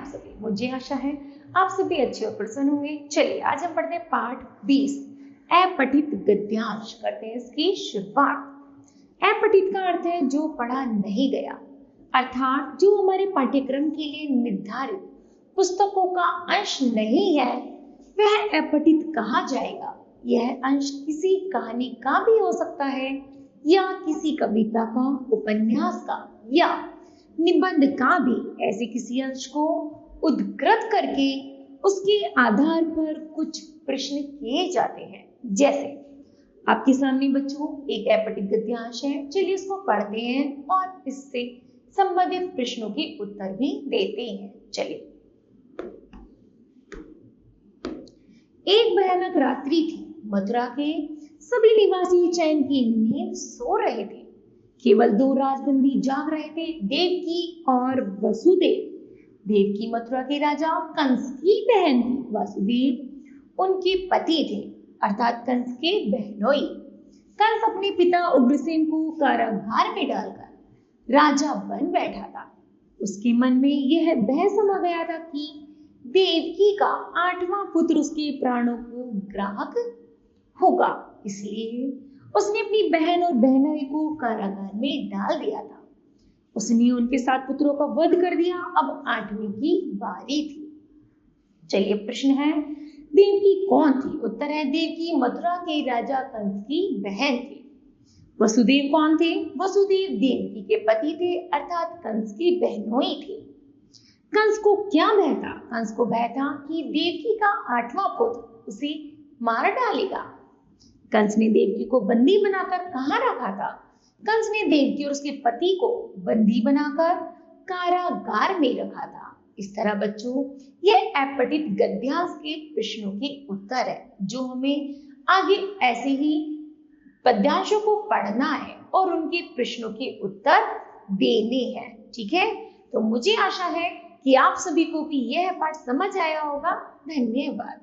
आप सभी। मुझे आशा है आप सभी अच्छे और प्रसन्न होंगे। चलिए आज हम पढ़ते हैं पाठ 20 अपठित गद्यांश। करते हैं इसकी शुरुआत। अपठित का अर्थ है जो पढ़ा नहीं गया, अर्थात जो हमारे पाठ्यक्रम के लिए निर्धारित पुस्तकों का अंश नहीं है वह अपठित कहा जाएगा। यह अंश किसी कहानी का भी हो सकता है या किसी कविता का, उपन्यास का या निबंध का भी। ऐसे किसी अंश को उद्धृत करके उसके आधार पर कुछ प्रश्न किए जाते हैं। जैसे आपके सामने बच्चों एक अपठित गद्यांश है, चलिए इसको पढ़ते हैं और इससे संबंधित प्रश्नों के उत्तर भी देते हैं। चलिए, एक भयानक रात्रि थी। मथुरा के सभी निवासी चैन की नींद सो रहे थे। केवल दो राजबंदी जाग रहे थे, देवकी और वसुदेव। देवकी मथुरा के राजा कंस की बहन थी, वसुदेव उनके पति थे, अर्थात कंस के बहनोई। कंस अपने पिता उग्रसेन को कारागार में डालकर राजा बन बैठा था। उसके मन में यह भय समा गया था कि देवकी का 8वां पुत्र उसके प्राणों को ग्राहक होगा, इसलिए उसने अपनी बहन और बहनोई को कारागार में डाल दिया था। उसने उनके 7 पुत्रों का वध कर दिया। अब 8वें की बारी थी। चलिए प्रश्न है, देवकी कौन थी? उत्तर है देवकी मथुरा के राजा कंस की बहन थी। वसुदेव कौन थे? वसुदेव देवकी के पति थे, अर्थात कंस की बहनोई थी। कंस को क्या भय था? कंस को भय था कि देवकी का 8वां पुत्र उसे मार डालेगा। कंस ने देवकी को बंदी बनाकर कहाँ रखा था? कंस ने देवकी और उसके पति को बंदी बनाकर कारागार में रखा था। इस तरह बच्चों यह अपठित गद्यांश के प्रश्नों के उत्तर है, जो हमें आगे ऐसे ही पद्यांशों को पढ़ना है और उनके प्रश्नों के उत्तर देने हैं। ठीक है, तो मुझे आशा है कि आप सभी को भी यह पाठ समझ आया होगा। धन्यवाद।